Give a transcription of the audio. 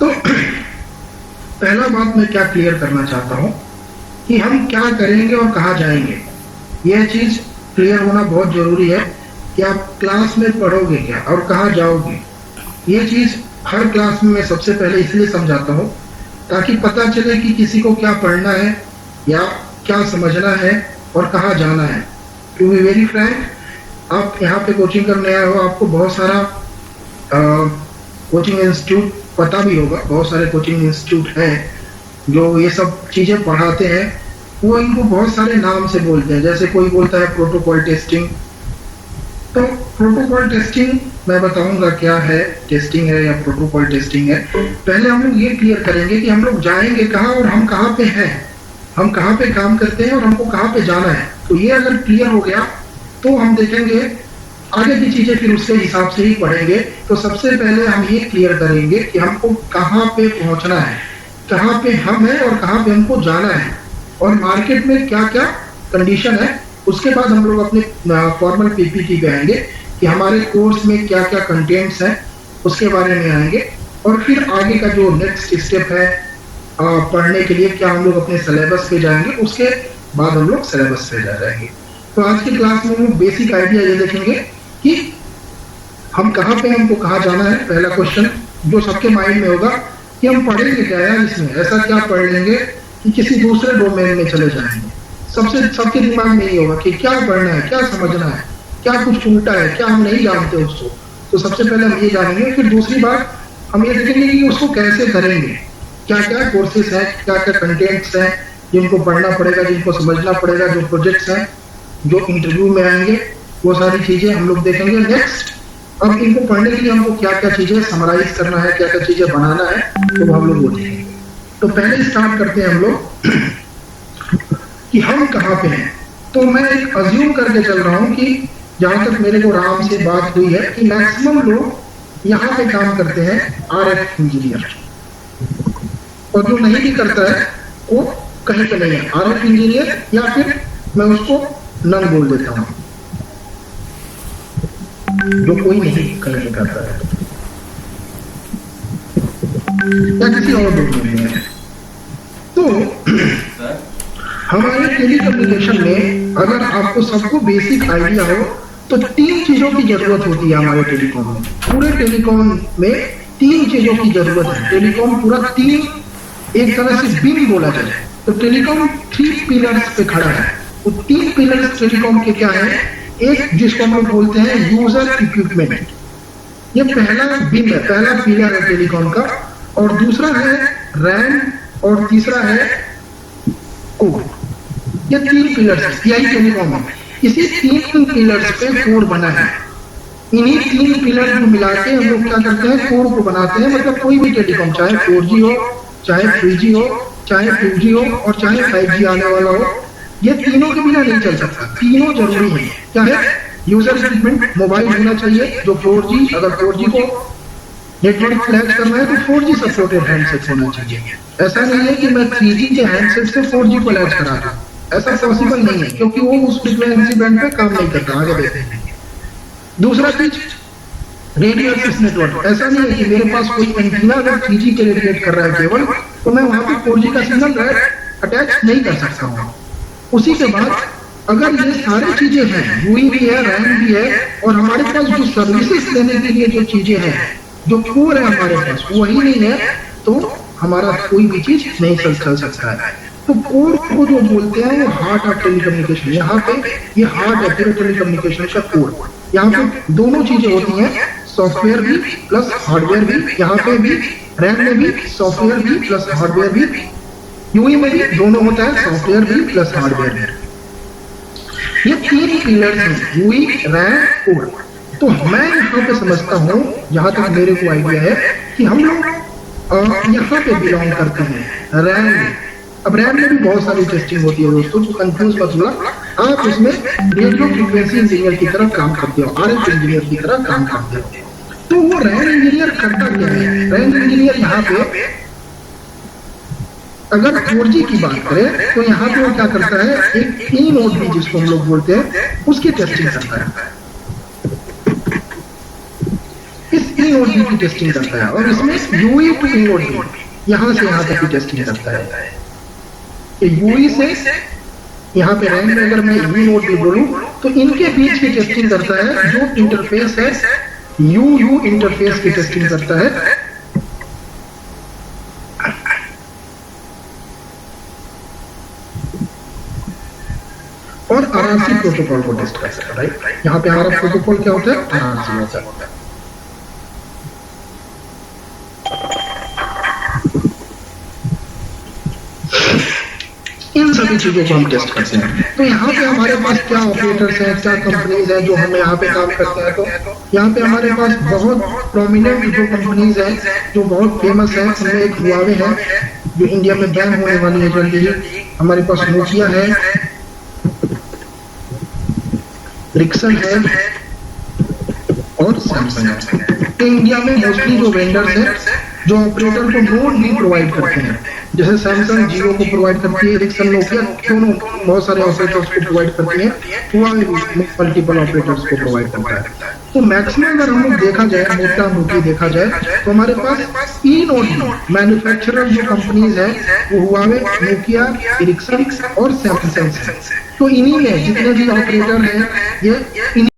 तो पहला बात मैं क्या क्लियर करना चाहता हूं कि हम क्या करेंगे और कहां जाएंगे। यह चीज क्लियर होना बहुत जरूरी है कि आप क्लास में पढ़ोगे क्या और कहां जाओगे। ये चीज हर क्लास में मैं सबसे पहले इसलिए समझाता हूं ताकि पता चले कि किसी को क्या पढ़ना है या क्या समझना है और कहां जाना है। टू बी वेरी फ्रैंक, आप यहाँ पे कोचिंग करने आए हो, आपको बहुत सारा कोचिंग इंस्टीट्यूट पता भी होगा, बहुत सारे कोचिंग इंस्टीट्यूट हैं जो ये सब चीजें पढ़ाते हैं। वो इनको बहुत सारे नाम से बोलते हैं, जैसे कोई बोलता है प्रोटोकॉल टेस्टिंग। तो प्रोटोकॉल टेस्टिंग मैं बताऊंगा क्या है, टेस्टिंग है या प्रोटोकॉल टेस्टिंग है। पहले हम लोग ये क्लियर करेंगे कि हम लोग जाएंगे कहाँ और हम कहाँ पे हैं, हम कहाँ पे काम करते हैं और हमको कहाँ पे जाना है। तो ये अगर क्लियर हो गया तो हम देखेंगे आगे की चीजें, फिर उसके हिसाब से ही पढ़ेंगे। तो सबसे पहले हम ये क्लियर करेंगे कि हमको कहाँ पे पहुंचना है, कहाँ पे हम हैं और कहाँ पे हमको जाना है, और मार्केट में क्या क्या कंडीशन है। उसके बाद हम लोग अपने फॉर्मल पीपीटी पे आएंगे कि हमारे कोर्स में क्या क्या कंटेंट्स हैं, उसके बारे में आएंगे। और फिर आगे का जो नेक्स्ट स्टेप है पढ़ने के लिए, क्या हम लोग अपने सिलेबस पे जाएंगे, उसके बाद हम लोग सिलेबस पे जा जाएंगे। तो आज की क्लास में हम बेसिक आइडिया ये देखेंगे कि हम कहाँ पे, हमको कहाँ जाना है। पहला क्वेश्चन जो सबके माइंड में होगा कि हम पढ़ेंगे क्या यार, इसमें ऐसा क्या पढ़ लेंगे कि किसी दूसरे डोमेन में चले जाएंगे। सबके दिमाग में ये होगा कि क्या पढ़ना है, क्या समझना है, क्या कुछ उल्टा है, क्या हम नहीं जानते उसको। तो सबसे पहले हम ये जानेंगे। फिर दूसरी बात हम ये देखेंगे कि उसको कैसे करेंगे, क्या क्या कोर्सेस हैं, क्या क्या कंटेंट्स हैं जिनको पढ़ना पड़ेगा, जिनको समझना पड़ेगा, जो प्रोजेक्ट्स हैं जो इंटरव्यू में आएंगे, वो सारी चीजें हम लोग देखेंगे। नेक्स्ट, अब इनको पढ़ने के लिए हमको क्या क्या चीजें समराइज करना है, क्या क्या चीजें बनाना है, तो हम लोग वो देखेंगे। तो पहले स्टार्ट करते हैं हम लोग कि हम कहाँ पे हैं। तो मैं एक अज्यूम करके चल रहा हूँ कि जहां तक मेरे को राम से बात हुई है कि मैक्सिमम लोग यहाँ पे काम करते हैं आरएफ इंजीनियर, और जो नहीं भी करता है वो कहीं पे नहीं है आरएफ इंजीनियर, या फिर मैं उसको नन बोल देता हूँ, जो कोई नहीं कहीं करता है या किसी और डोमेन में है। तो हमारे टेलीकम्युनिकेशन में अगर आपको सबको बेसिक आइडिया हो तो 3 चीजों की जरूरत होती है हमारे टेलीकॉम में। पूरे टेलीकॉम में 3 चीजों की जरूरत है। टेलीकॉम पूरा 3 एक तरह से बीम बोला जाए तो टेलीकॉम 3 पिलर्स पे खड़ा है। वो 3 पिलर्स टेलीकॉम के क्या है? एक जिसको हम लोग बोलते हैं यूजर इक्विपमेंट, ये पहला बीम है, पहला पिलर है टेलीकॉम का। और दूसरा है रैम, और तीसरा है कोर। ये 3 पिलर्स, यही टेलीकॉम है। इसी 3 पिलर्स पे कोर बना है। इन्हीं 3 पिलर को मिला के हम लोग क्या करते हैं, कोर को बनाते हैं। मतलब कोई भी टेलीकॉम, चाहे 4G हो, चाहे 3G हो, चाहे 2G हो और चाहे 5G आने वाला हो, ये तीनों के बिना नहीं चल सकता। तीनों जरूरी है। क्या है? यूजर इक्विपमेंट, मोबाइल होना चाहिए जो 4G, अगर 4G को नेटवर्क फ्लैश करना है तो 4G सपोर्टेड हैंडसेट होना चाहिए। ऐसा नहीं है कि मैं 3G के हैंडसेट से 4G को लैच करा रहा हूं, ऐसा पॉसिबल नहीं है, क्योंकि वो उस फ्रीक्वेंसी बैंड पे काम नहीं करता। आगे देखते हैं। दूसरा चीज, रेडियो एक्सेस नेटवर्क। ऐसा नहीं है कि मेरे पास कोई एंटीना अगर 3G के रेडिएट कर रहा है केवल, तो मैं वहां पे 4G का सिग्नल अटैच नहीं कर सकता हूँ। उसी के बाद अगर ये सारी चीजें हैं, यूई भी है, रैम भी है, और हमारे पास जो सर्विसेज देने के लिए जो चीजें हैं, जो कोर है हमारे पास, वही नहीं है, तो हमारा कोई भी चीज नहीं चल सकता है। तो कोर को जो बोलते हैं वो हार्ट ऑफ टेलीकम्युनिकेशन। यहाँ पे ये हार्ट है पूरे टेलीकम्युनिकेशन का कोर। यहाँ पे दोनों चीजें होती हैं, सॉफ्टवेयर भी प्लस हार्डवेयर भी। यहाँ पे भी रैम में भी सॉफ्टवेयर भी प्लस हार्डवेयर भी, यूई में भी दोनों होता है, सॉफ्टवेयर भी प्लस हार्डवेयर भी। ये 3 पिलर्स हैं, यूई, रैम, कोर। तो मैं यहाँ पे समझता हूँ, जहां तक मेरे को आइडिया है, कि हम लोग यहाँ पे बिलोंग करते हैं रैम में। अब रैम में भी बहुत सारी टेस्टिंग होती है दोस्तों, तो कंफ्यूज मत हुआ। आप उसमें रेडियो फ्रीक्वेंसी इंजीनियर की तरह काम करते हो, आरएफ इंजीनियर की तरह काम करते हो। तो वो रैम इंजीनियर करता क्या है? रैम इंजीनियर यहाँ पे अगर 4G की बात करें तो यहाँ पे वो क्या करता है, एक 3 OD जिसको हम लोग बोलते हैं, उसकी टेस्टिंग करता है। इस ई नोट बी की टेस्टिंग करता है, और इसमें UE to E node B यहाँ से यहाँ तक की टेस्टिंग करता है। यूई से यहाँ पे रैम में अगर मैं ई नोट बी बोलूं तो इनके बीच की टेस्टिंग करता है, जो इंटरफेस है यू इंटरफेस की टेस्टिंग करता है। और आरआरसी प्रोटोकॉल को टेस्ट करता है, राइट। यहाँ पे हमारा प्रोटोकॉल क्या होता है, आरआरसी होता है। इन सभी चीजों को हम टेस्ट करते हैं। तो यहाँ पे हमारे पास क्या ऑपरेटर्स हैं, क्या कंपनीज हैं जो हमें यहाँ पे काम करते हैं। तो यहाँ पे हमारे पास बहुत प्रोमिनेंट जो कंपनीज हैं, जो बहुत फेमस है, उनमें एक हुआवे है जो इंडिया में बैन होने वाली है जल्दी ही। हमारे पास नोकिया है, रिक्सन है और सैमसंग है। इंडिया में मोस्टली जो वेंडर्स हैं जो ऑपरेटर को नोड भी प्रोवाइड करते हैं, जैसे सैमसंग जियो को प्रोवाइड करती है, रिक्सन नोकिया दोनों बहुत सारे ऑपरेटर्स को प्रोवाइड करती है, हुआवे मल्टीपल ऑपरेटर्स को प्रोवाइड करता है। तो मैक्सिमम अगर हम लोग देखा जाए, मोटा मोटी देखा जाए, तो हमारे पास ई नोट मैन्युफैक्चरर जो कंपनीज है वो हुआवे, नोकिया, रिक्सन और सैमसंग है। तो इन्हीं में जितने भी ऑपरेटर हैं ये